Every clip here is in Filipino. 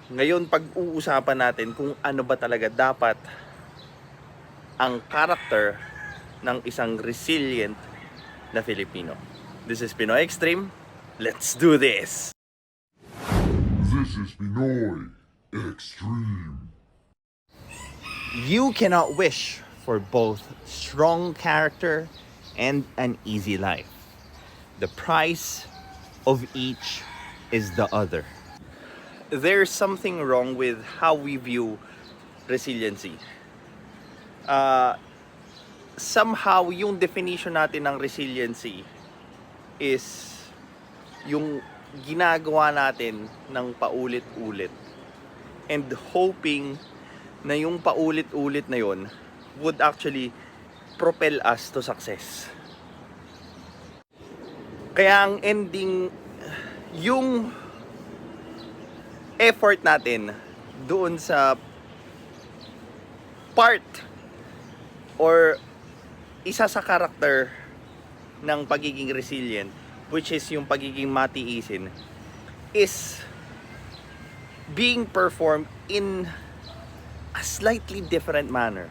Ngayon, pag-uusapan natin kung ano ba talaga dapat ang character ng isang resilient na Filipino. This is Pinoy Extreme. Let's do this! This is Pinoy Extreme. You cannot wish for both strong character and an easy life. The price of each is the other. There's something wrong with how we view resiliency. Somehow, yung definition natin ng resiliency is yung ginagawa natin ng paulit-ulit and hoping na yung paulit-ulit na yon would actually propel us to success. Kaya ang ending, yung effort natin doon sa part or isa sa karakter ng pagiging resilient, which is yung pagiging matiisin, is being performed in a slightly different manner.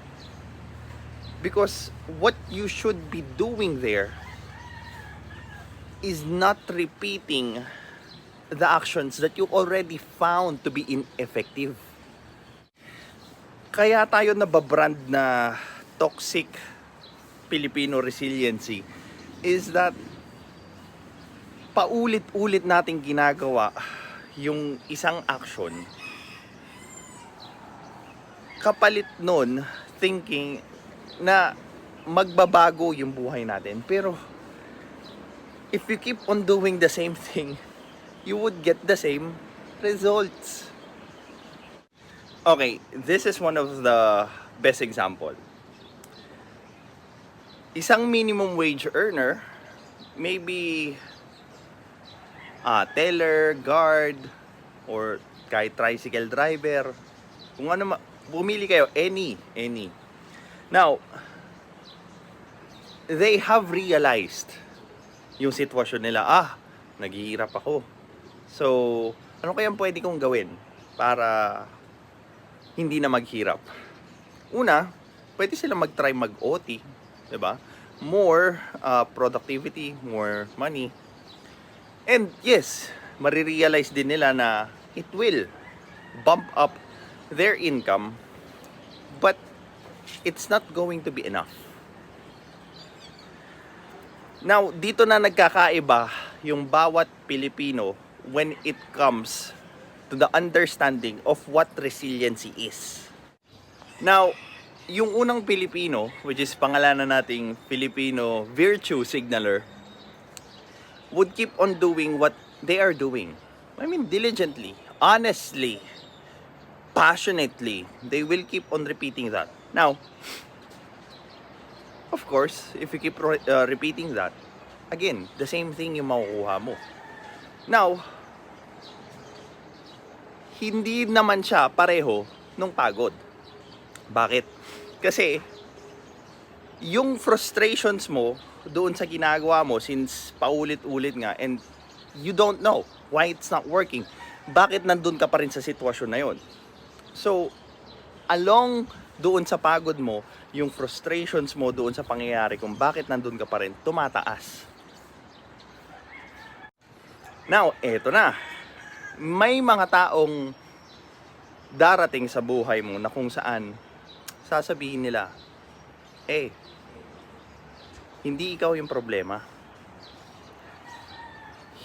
Because what you should be doing there is not repeating the actions that you already found to be ineffective. Kaya tayo nababrand na toxic Filipino resiliency is that paulit-ulit nating ginagawa yung isang action, kapalit nun thinking na magbabago yung buhay natin. Pero if you keep on doing the same thing, you would get the same results. Okay, this is one of the best example. Isang minimum wage earner, maybe teller, guard, or kahit tricycle driver, kung ano, bumili kayo, any. Now, they have realized yung sitwasyon nila, naghihirap ako. So, ano kayang pwede kong gawin para hindi na maghirap? Una, pwede sila mag-try mag-OT, 'di ba? More productivity, more money. And yes, marirealize din nila na it will bump up their income, but it's not going to be enough. Now, dito na nagkakaiba yung bawat Pilipino when it comes to the understanding of what resiliency is. Now, yung unang Pilipino, which is pangalanan nating Filipino virtue signaler, would keep on doing what they are doing. I mean, diligently, honestly, passionately. They will keep on repeating that. Now, of course, if you keep repeating that, again, the same thing yung makukuha mo. Now, hindi naman siya pareho nung pagod. Bakit? Kasi, yung frustrations mo doon sa ginagawa mo since paulit-ulit nga and you don't know why it's not working. Bakit nandun ka pa rin sa sitwasyon na yon? So, along doon sa pagod mo, yung frustrations mo doon sa pangyayari kung bakit nandun ka pa rin, tumataas. Now, eto na. May mga taong darating sa buhay mo na kung saan sasabihin nila, hindi ikaw yung problema.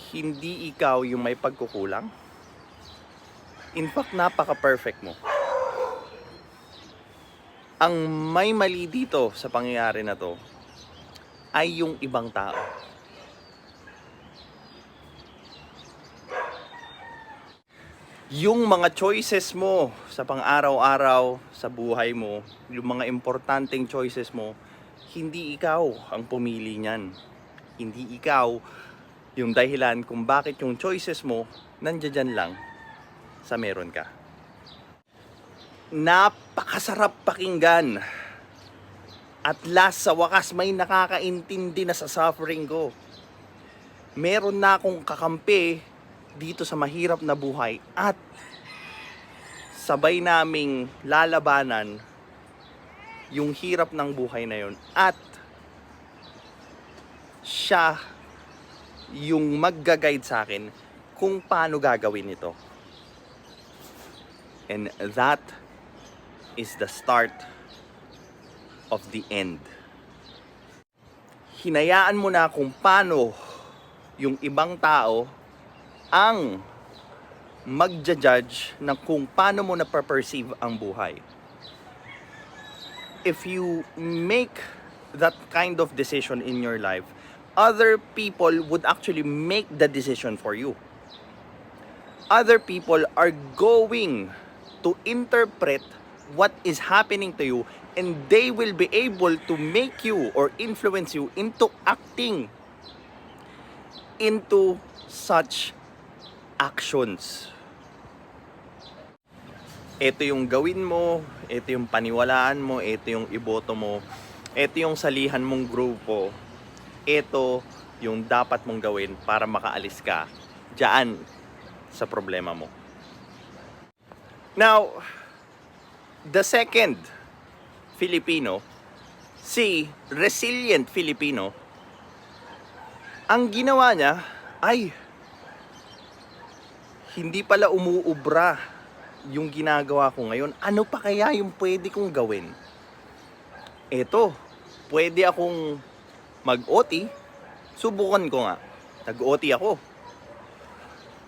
Hindi ikaw yung may pagkukulang. In fact, napaka-perfect mo. Ang may mali dito sa pangyayari na to ay yung ibang tao. Yung mga choices mo sa pang-araw-araw, sa buhay mo, yung mga importanteng choices mo, hindi ikaw ang pumili niyan. Hindi ikaw yung dahilan kung bakit yung choices mo nandiyan lang sa meron ka. Napakasarap pakinggan. At last, sa wakas, may nakakaintindi na sa suffering ko. Meron na akong kakampi dito sa mahirap na buhay at sabay naming lalabanan yung hirap ng buhay na yun, at siya yung magga-guide sa akin kung paano gagawin ito. And that is the start of the end. Hinayaan mo na kung paano yung ibang tao ang magja-judge ng kung paano mo na-perceive ang buhay. If you make that kind of decision in your life, other people would actually make the decision for you. Other people are going to interpret what is happening to you, and they will be able to make you or influence you into acting into such actions. Ito yung gawin mo, ito yung paniwalaan mo, ito yung iboto mo, ito yung salihan mong grupo, ito yung dapat mong gawin para makaalis ka diyan sa problema mo. Now, the second Filipino, si Resilient Filipino, ang ginawa niya ay hindi pala umuubra yung ginagawa ko ngayon. Ano pa kaya yung pwede kong gawin? Eto, pwede akong mag-OT. Subukan ko nga. Nag-OT ako.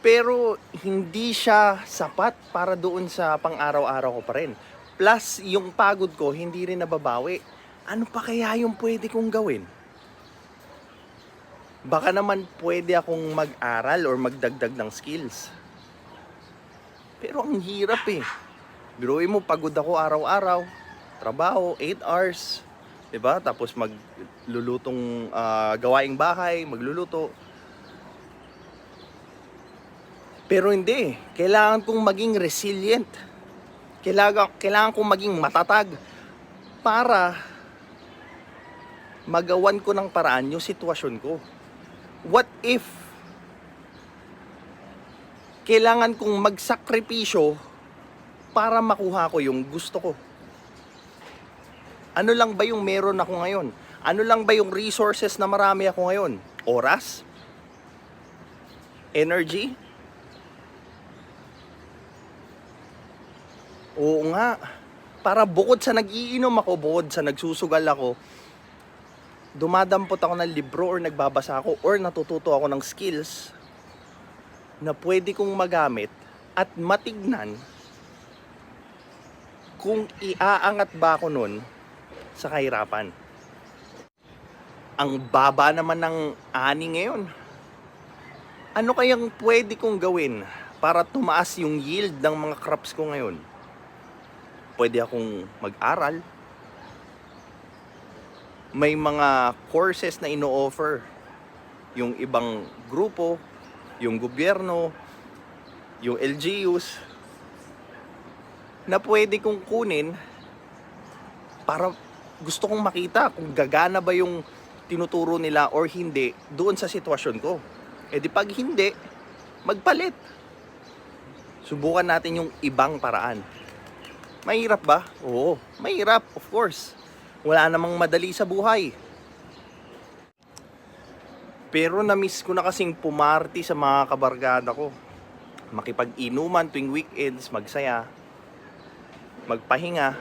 Pero hindi siya sapat para doon sa pang-araw-araw ko pa rin. Plus, yung pagod ko, hindi rin nababawi. Ano pa kaya yung pwede kong gawin? Baka naman pwede akong mag-aral or magdagdag ng skills. Pero ang hirap eh. Biruin mo, pagod ako araw-araw. Trabaho, 8 hours. 'Di ba? Tapos maglulutong gawaing bahay, magluluto. Pero hindi. Kailangan kong maging resilient. Kailangan kong maging matatag para magawan ko ng paraan yung sitwasyon ko. What if kailangan kong magsakripisyo para makuha ko yung gusto ko? Ano lang ba yung meron ako ngayon? Ano lang ba yung resources na marami ako ngayon? Oras? Energy? Oo nga. Para bukod sa nag-iinom ako, bukod sa nagsusugal ako, dumadampot ako ng libro or nagbabasa ako or natututo ako ng skills na pwede kong magamit at matignan kung iaangat ba ako nun sa kahirapan. Ang baba naman ng ani ngayon. Ano kayang pwede kong gawin para tumaas yung yield ng mga crops ko ngayon? Pwede akong mag-aral. May mga courses na ino-offer yung ibang grupo, yung gobyerno, yung LGUs, na pwede kong kunin para gusto kong makita kung gagana ba yung tinuturo nila or hindi doon sa sitwasyon ko. E di pag hindi, magpalit. Subukan natin yung ibang paraan. Mahirap ba? Oo, mahirap, of course. Wala namang madali sa buhay. Pero na-miss ko na kasing pumarty sa mga kabarkada ko. Makipag-inuman tuwing weekends, magsaya, magpahinga.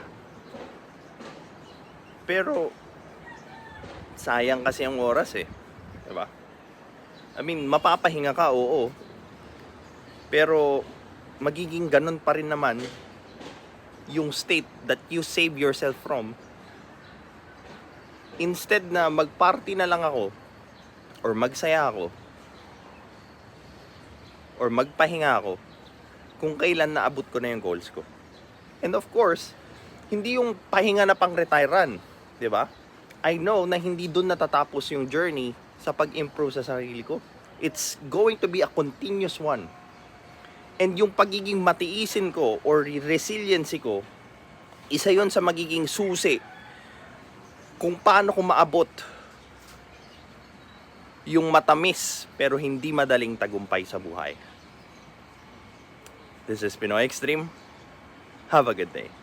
Pero sayang kasi ang oras eh. Diba? I mean, mapapahinga ka, oo. Pero magiging ganun pa rin naman yung state that you save yourself from. Instead na mag-party na lang ako, or magsaya ako, or magpahinga ako, kung kailan naabot ko na yung goals ko. And of course, hindi yung pahinga na pang-retirean, di ba? I know na hindi doon natatapos yung journey sa pag-improve sa sarili ko. It's going to be a continuous one. And yung pagiging matiisin ko or resiliency ko, isa yon sa magiging susi kung paano ko maabot yung matamis pero hindi madaling tagumpay sa buhay. This is Pinoy Extreme. Have a good day.